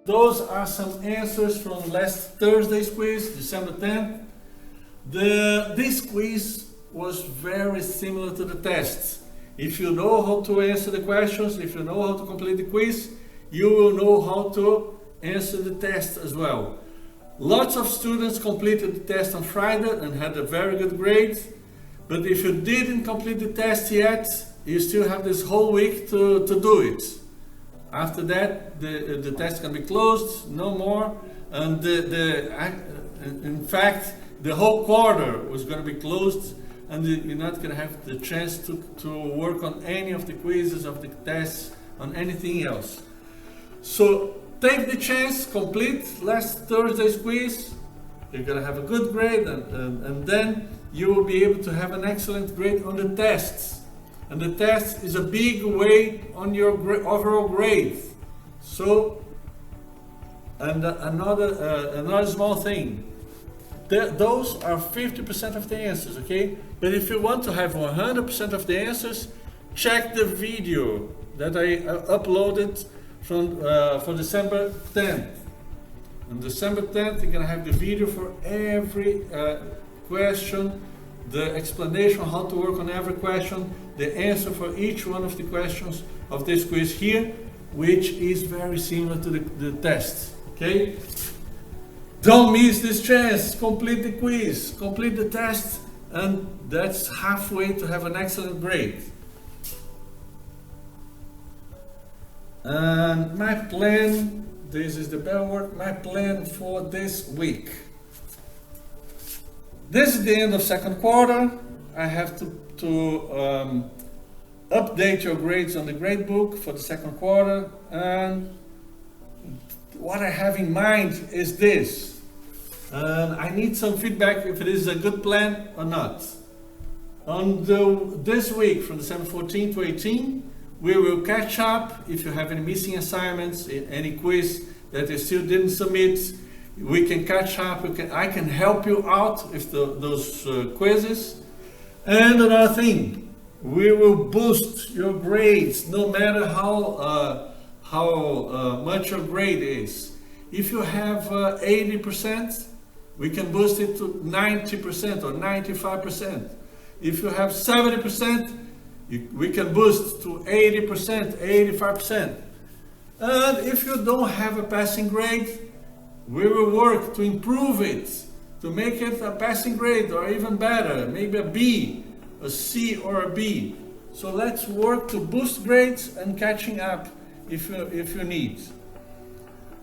those are some answers from last Thursday's quiz, December 10th. This quiz was very similar to the tests. If you know how to answer the questions, if you know how to complete the quiz, you will know how to answer the test as well. Lots of students completed the test on Friday and had a very good grade. But if you didn't complete the test yet, you still have this whole week to do it. After that, the test can be closed, no more. And in fact, the whole quarter was going to be closed, and you're not going to have the chance to work on any of the quizzes, of the tests, on anything else. So take the chance, complete last Thursday's quiz. You're going to have a good grade, and then you will be able to have an excellent grade on the tests. And the test is a big weight on your overall grade. So, and another small thing. Those are 50% of the answers, okay? But if you want to have 100% of the answers, check the video that I uploaded for December 10th. On December 10th, you're gonna have the video for every question, the explanation on how to work on every question, the answer for each one of the questions of this quiz here, which is very similar to the test, okay? Don't miss this chance. Complete the quiz, complete the test, and that's halfway to have an excellent grade. And my plan, this is the bell work, my plan for this week. This is the end of second quarter. I have to update your grades on the grade book for the second quarter, and what I have in mind is this. I need some feedback if it is a good plan or not. On this week, from December 14 to 18, we will catch up. If you have any missing assignments, any quiz that you still didn't submit, we can catch up. I can help you out with those quizzes. And another thing, we will boost your grades no matter how much your grade is. If you have 80%, we can boost it to 90% or 95%. If you have 70%, we can boost to 80%, 85%. And if you don't have a passing grade, we will work to improve it, to make it a passing grade or even better, maybe a B, a C or a B. So let's work to boost grades and catching up if you need.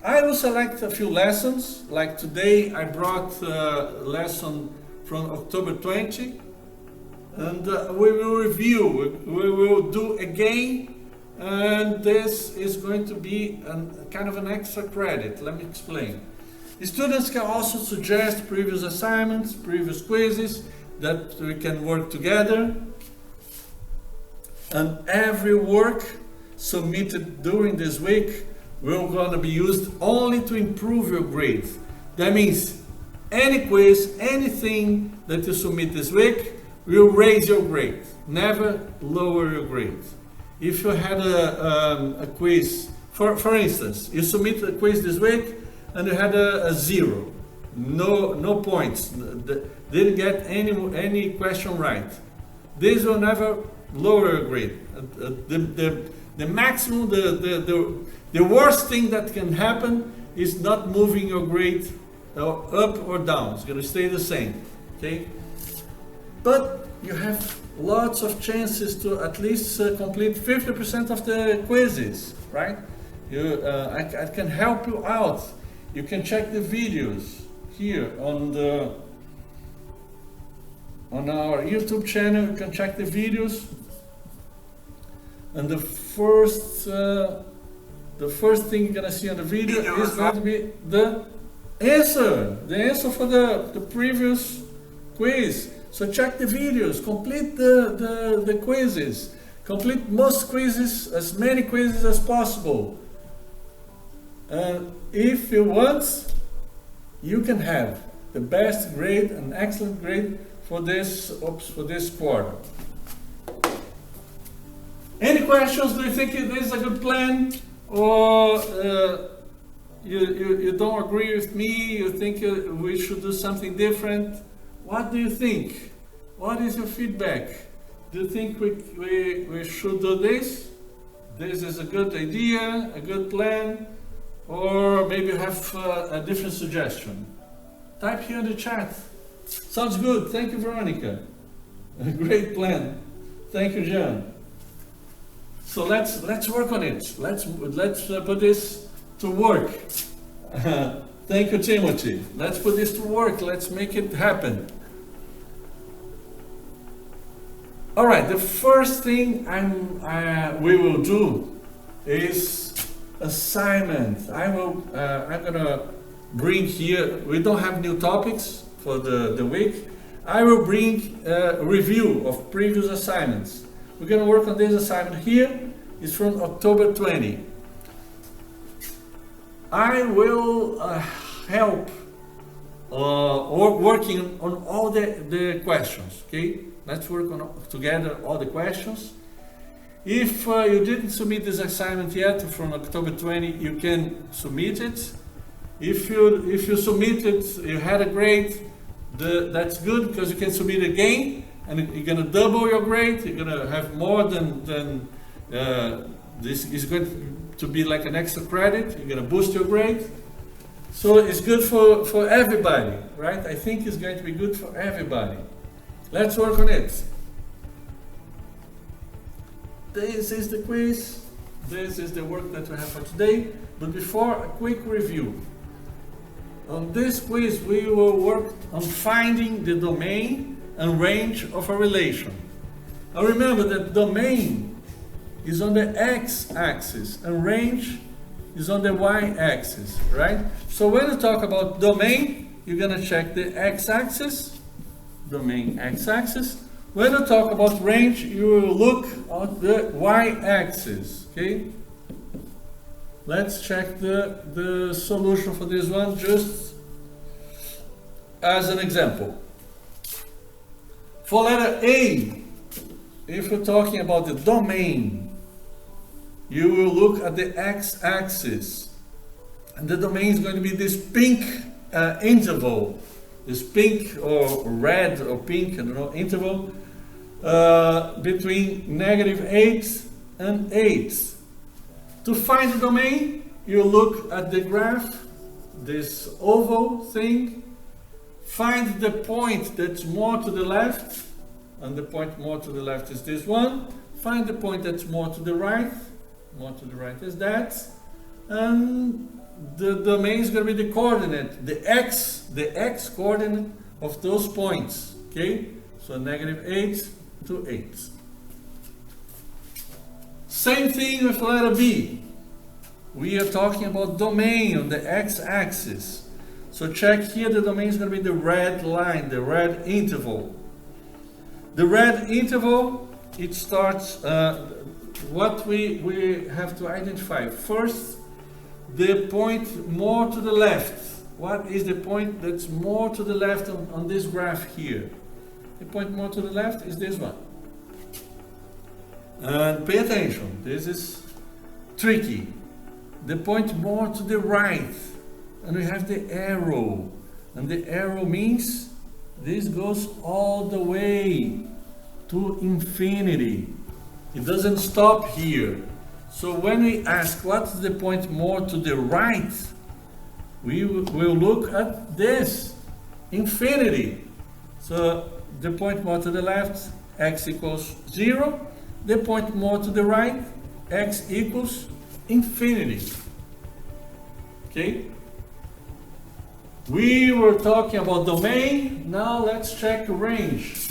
I will select a few lessons, like today I brought a lesson from October 20, and we will review, we will do again, and this is going to be kind of an extra credit. Let me explain. The students can also suggest previous assignments, previous quizzes that we can work together, and every work submitted during this week will going to be used only to improve your grades. That means any quiz, anything that you submit this week will raise your grade, never lower your grade. If you had a quiz, for instance, you submit a quiz this week and you had a 0, no points, didn't get any question right. This will never lower your grade. The maximum, the worst thing that can happen is not moving your grade up or down. It's going to stay the same, okay? But you have lots of chances to at least complete 50% of the quizzes, right? I can help you out. You can check the videos here on our YouTube channel. You can check the videos, and the first thing you're gonna see on the video is going to be the answer for the previous quiz. So check the videos, complete the quizzes, complete most quizzes, as many quizzes as possible. If you want, you can have the best grade, an excellent grade for this quarter. Any questions? Do you think this is a good plan, or you don't agree with me, you think we should do something different. What do you think? What is your feedback? Do you think we should do this? This is a good idea, a good plan, or maybe you have a different suggestion? Type here in the chat. Sounds good. Thank you, Veronica. A great plan. Thank you, Jan. So let's work on it. Let's put this to work. Thank you, Timothy. Let's put this to work. Let's make it happen. All right. The first thing we will do is assignment. I'm gonna bring here. We don't have new topics for the week. I will bring a review of previous assignments. We're gonna work on this assignment here. It's from October 20. I will help or working on all the questions. Okay, let's work on together all the questions. If you didn't submit this assignment yet from October 20, you can submit it. If you submit it, you had a grade, that's good because you can submit again and you're gonna double your grade. You're gonna have more than this is going to be like an extra credit. You're gonna boost your grade. So it's good for everybody, right? I think it's going to be good for everybody. Let's work on it. This is the quiz. This is the work that we have for today. But before, a quick review. On this quiz, we will work on finding the domain and range of a relation. Now remember that domain is on the x-axis and range is on the y-axis, right? So when you talk about domain, you're gonna check the x-axis, domain x-axis. When you talk about range, you will look at the y-axis, okay? Let's check the solution for this one just as an example. For letter A, if we're talking about the domain, you will look at the x-axis. And the domain is going to be this pink interval, this pink or red or pink, I don't know, interval between -8 and 8. To find the domain, you look at the graph, this oval thing, find the point that's more to the left, and the point more to the left is this one. Find the point that's more to the right is that, and the domain is going to be the coordinate, the x coordinate of those points, okay? So -8 to 8. Same thing with letter B. We are talking about domain on the x-axis. So check here, the domain is going to be the red line, the red interval. The red interval, it starts, what we have to identify. First, the point more to the left. What is the point that's more to the left on this graph here? The point more to the left is this one. And pay attention, this is tricky. The point more to the right, and we have the arrow. And the arrow means this goes all the way to infinity. It doesn't stop here. So when we ask what's the point more to the right, we will look at this, infinity. So the point more to the left, x equals 0. The point more to the right, x equals infinity. Okay? We were talking about domain. Now let's check range.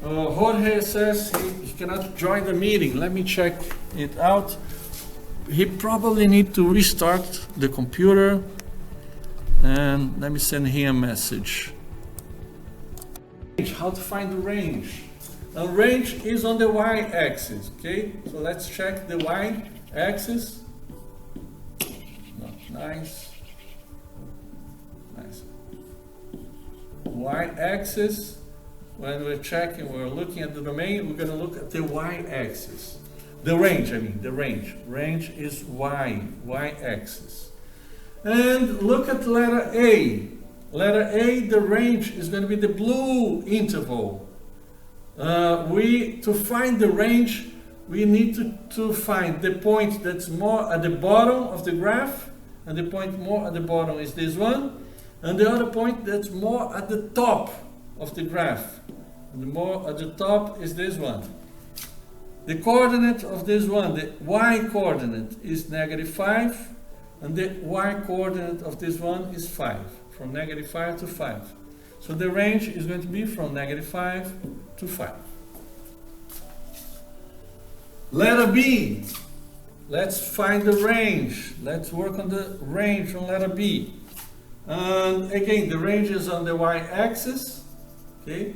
Jorge says he cannot join the meeting. Let me check it out. He probably need to restart the computer. And let me send him a message. How to find the range? Now range is on the y-axis, okay? So let's check the y-axis. Nice. Y-axis. When we're checking, we're looking at the domain, we're going to look at the y-axis. The range, I mean, the range. Range is y-axis. And look at letter A. Letter A, the range is going to be the blue interval. To find the range, we need to find the point that's more at the bottom of the graph, and the point more at the bottom is this one, and the other point that's more at the top of the graph. And the more at the top is this one. The coordinate of this one, the y-coordinate, is -5, and the y-coordinate of this one is 5, from -5 to 5. So the range is going to be from -5 to 5. Letter B. Let's find the range. Let's work on the range on letter B. And again, the range is on the y-axis. Okay?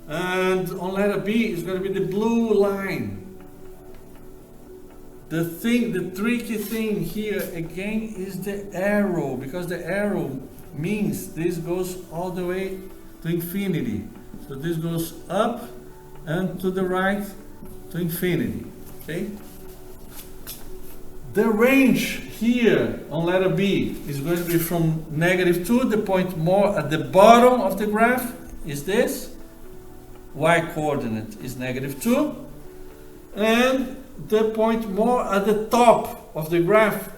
And on letter B is going to be the blue line. The tricky thing here again is the arrow, because the arrow means this goes all the way to infinity. So this goes up and to the right to infinity. Okay? The range here on letter B is going to be from -2, the point more at the bottom of the graph is this. Y-coordinate is -2, and the point more at the top of the graph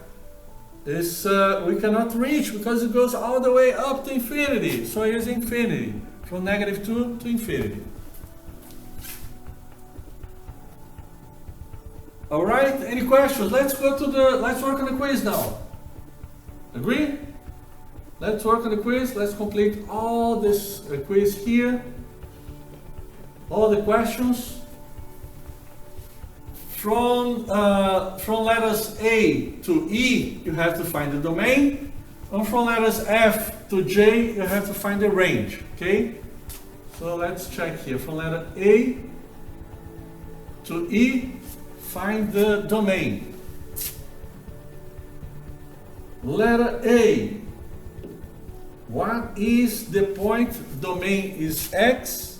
is we cannot reach because it goes all the way up to infinity. So here's infinity, from -2 to infinity. All right, any questions? Let's work on the quiz now. Agree? Let's work on the quiz. Let's complete all this quiz here. All the questions. From letters A to E, you have to find the domain. And from letters F to J, you have to find the range. Okay? So let's check here. From letter A to E, find the domain. Letter A. What is the point? Domain is X.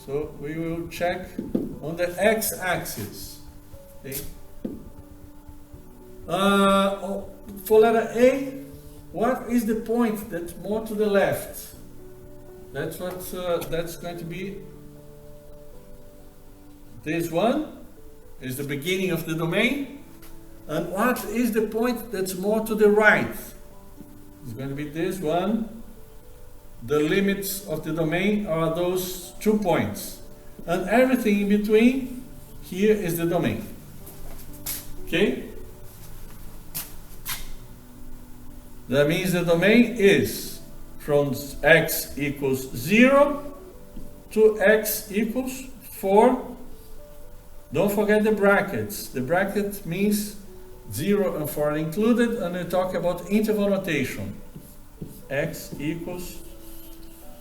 So we will check on the x-axis. Okay. For letter A, what is the point that's more to the left? That's going to be this one. Is the beginning of the domain. And what is the point that's more to the right? It's going to be this one. The limits of the domain are those 2 points. And everything in between, here is the domain. Okay? That means the domain is from x equals 0 to x equals 4. Don't forget the brackets. The bracket means 0 and 4 are included, and we talk about interval notation. X equals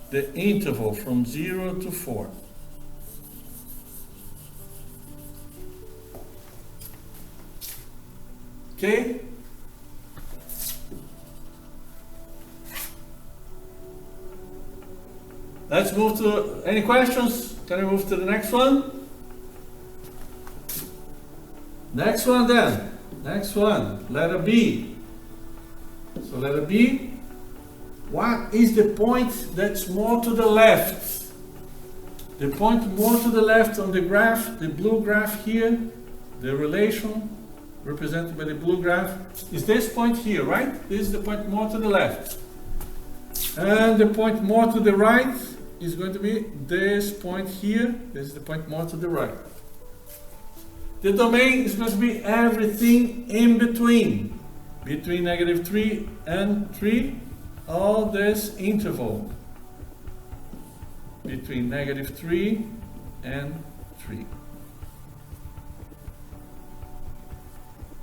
the interval from 0 to 4. Okay? Let's move to, any questions? Can we move to the next one? Next one then. Next one, letter B. So letter B. What is the point that's more to the left? The point more to the left on the graph, the blue graph here, the relation represented by the blue graph, is this point here, right? This is the point more to the left. And the point more to the right is going to be this point here. This is the point more to the right. The domain is going to be everything in between -3 and 3. All this interval between -3 and 3.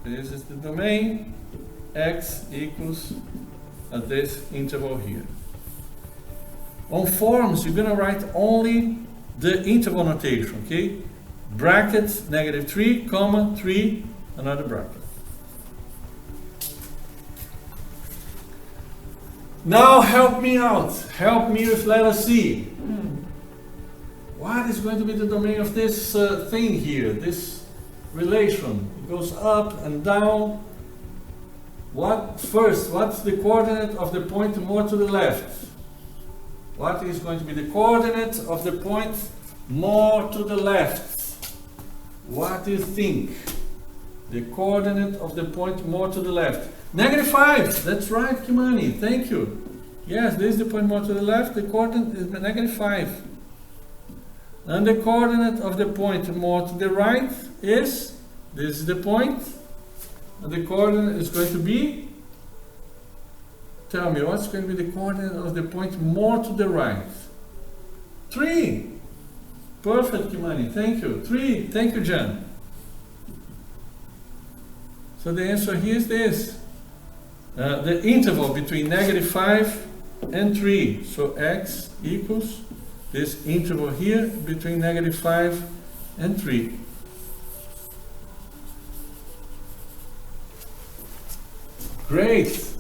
This is the domain. X equals at this interval here. On forms, you're going to write only the interval notation, okay? Bracket -3, comma 3, another bracket. Now help me out. Help me with letter C. What what is going to be the domain of this thing here, this relation? It goes up and down. What's the coordinate of the point more to the left? What is going to be the coordinate of the point more to the left? What do you think? The coordinate of the point more to the left. -5. That's right, Kimani. Thank you. Yes, this is the point more to the left. The coordinate is -5. And the coordinate of the point more to the right is, this is the point, and the coordinate is going to be, tell me, what's going to be the coordinate of the point more to the right? 3. Perfect, Kimani. Thank you. 3. Thank you, Jan. So the answer here is this. The interval between -5 and 3. So x equals this interval here between -5 and 3. Great.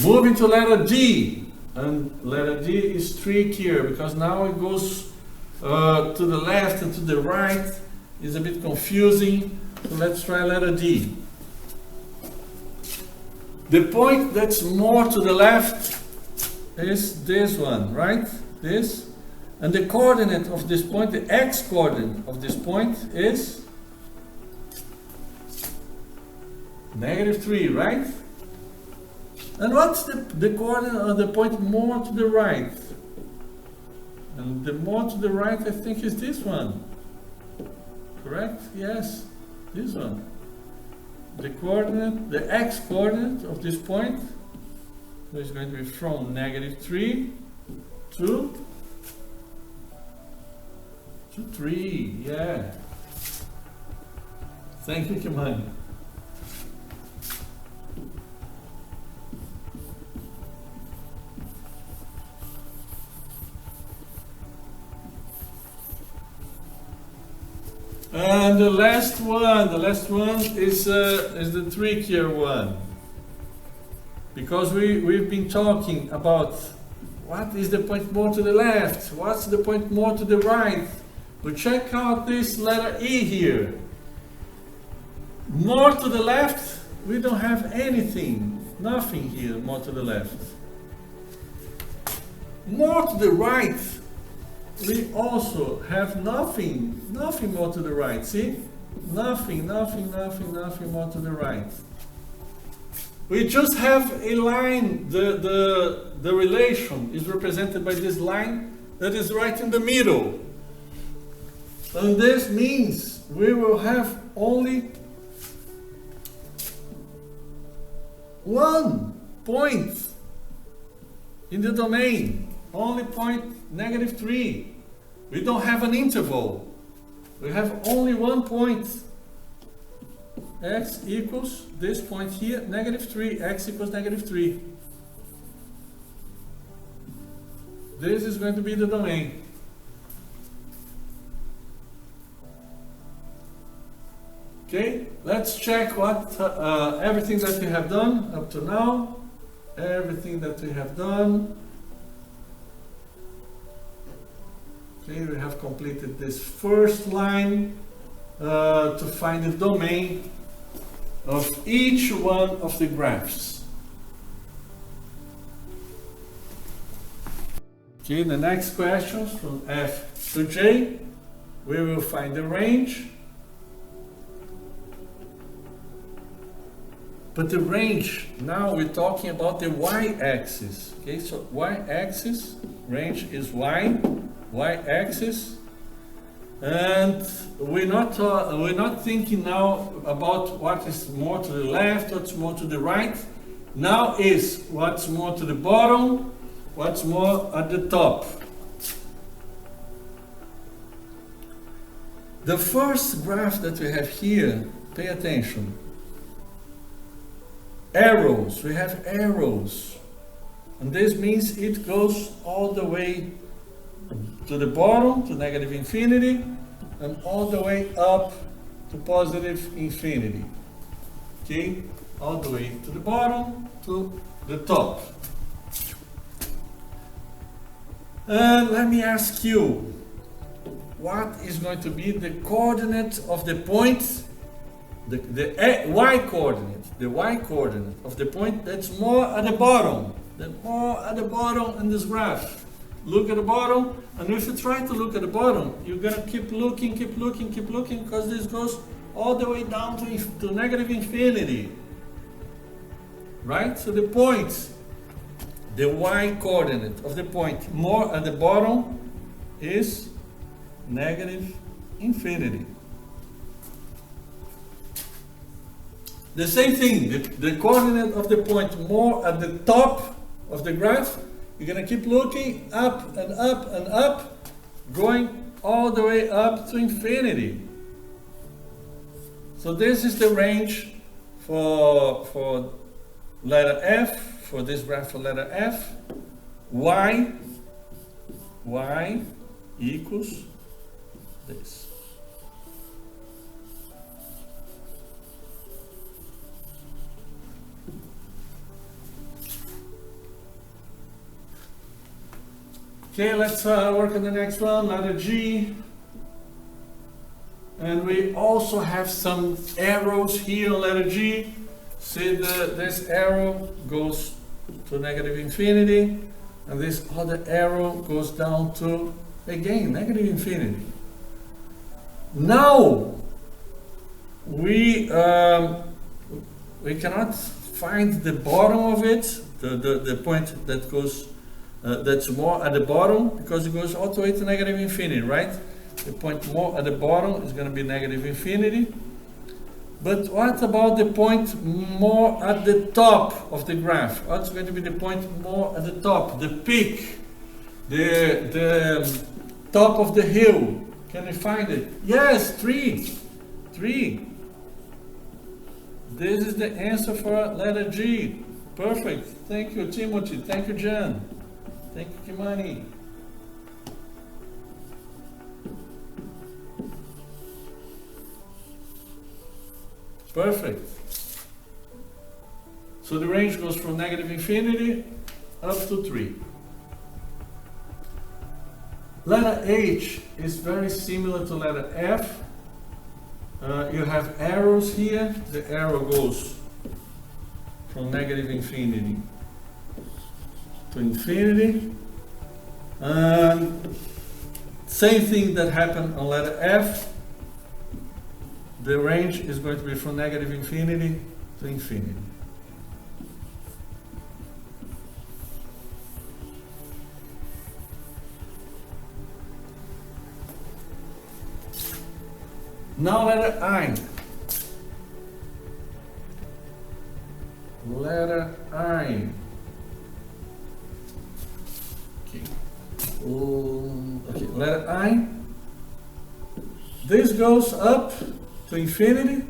Moving to letter D. And letter D is trickier because now it goes to the left and to the right. It's a bit confusing. So let's try letter D. The point that's more to the left is this one, right? This. And the coordinate of this point, the x coordinate of this point is -3, right? And what's the coordinate of the point more to the right? And the more to the right, I think, is this one. Correct? Yes, this one. The coordinate, the x coordinate of this point is going to be from -3 to 3. Yeah. Thank you, Kimani. And the last one is the trickier one, because we've been talking about what is the point more to the left, what's the point more to the right. But check out this letter E here. More to the left, we don't have anything, nothing here more to the left. More to the right, we also have nothing more to the right. See? Nothing more to the right. We just have a line. The relation is represented by this line that is right in the middle. And this means we will have only one point in the domain. Only point -3. We don't have an interval. We have only one point. X equals this point here, -3. X equals -3. This is going to be the domain. Okay, let's check what everything that we have done up to now. Everything that we have done. Okay, we have completed this first line to find the domain of each one of the graphs. Okay, the next questions from F to J, we will find the range. But the range, now we're talking about the y-axis. Okay, so y-axis, range is y-axis, and we're not thinking now about what is more to the left, what's more to the right. Now is what's more to the bottom, what's more at the top. The first graph that we have here, pay attention. Arrows, we have arrows, and this means it goes all the way to the bottom, to -infinity, and all the way up to +infinity. Okay, all the way to the bottom to the top. Let me ask you, what is going to be the coordinate of the point, the y coordinate of the point that's more at the bottom, in this graph. Look at the bottom, and if you try to look at the bottom, you're gonna keep looking, because this goes all the way down to negative infinity. Right? So the point, the y coordinate of the point more at the bottom is negative infinity. The same thing, the coordinate of the point more at the top of the graph, you're going to keep looking up and up and up, going all the way up to infinity. So this is the range for letter F, for this graph for letter F. Y equals this. Okay, let's work on the next one, letter G. And we also have some arrows here on letter G. See, this arrow goes to negative infinity, and this other arrow goes down to, again, negative infinity. Now, we cannot find the bottom of it, the point that goes that's more at the bottom, because it goes all the way to negative infinity, right? The point more at the bottom is going to be negative infinity. But what about the point more at the top of the graph? What's going to be the point more at the top, the peak, the top of the hill? Can you find it? Yes, 3. This is the answer for letter G. Perfect. Thank you, Timothy. Thank you, Jan. Thank you, Kimani. Perfect. So the range goes from negative infinity up to 3. Letter H is very similar to letter F. You have arrows here. The arrow goes from negative infinity to infinity. Same thing that happened on letter F. The range is going to be from negative infinity to infinity. Now letter I. Letter I. Okay. Okay. Letter I. This goes up to infinity,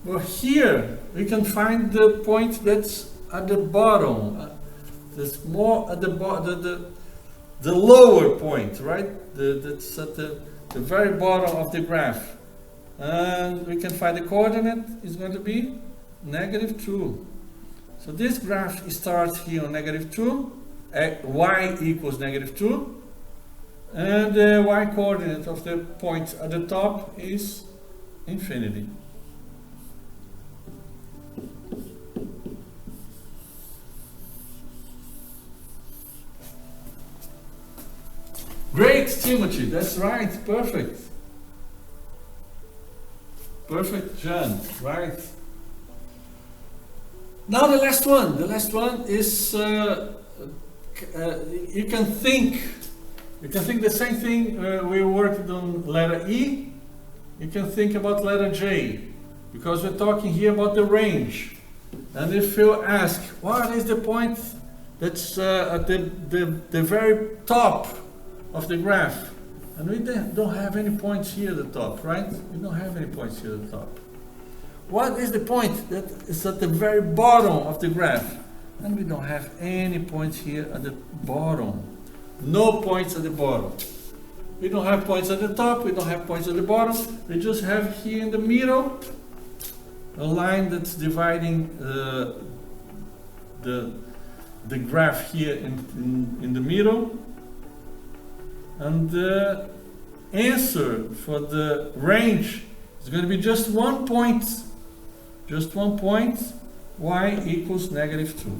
but here we can find the point that's at the bottom. That's more at the bottom, the lower point, right? That's at the very bottom of the graph. And we can find the coordinate is going to be negative 2. So this graph starts here on negative 2, y equals negative 2, and the y coordinate of the point at the top is infinity. Great, Timothy, that's right, perfect. Perfect, John, right. Now the last one is, you can think the same thing we worked on letter E. You can think about letter J, because we're talking here about the range. And if you ask, what is the point that's at the very top of the graph? And we don't have any points here at the top, right? We don't have any points here at the top. What is the point that is at the very bottom of the graph? And we don't have any points here at the bottom. No points at the bottom. We don't have points at the top, we don't have points at the bottom. We just have here in the middle a line that's dividing the graph here in the middle. and the answer for the range is going to be just 1 point. Just 1 point, y equals -2.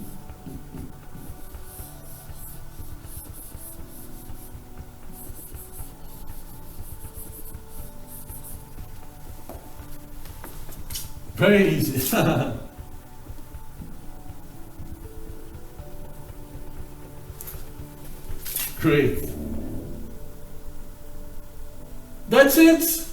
Very easy. Great. That's it.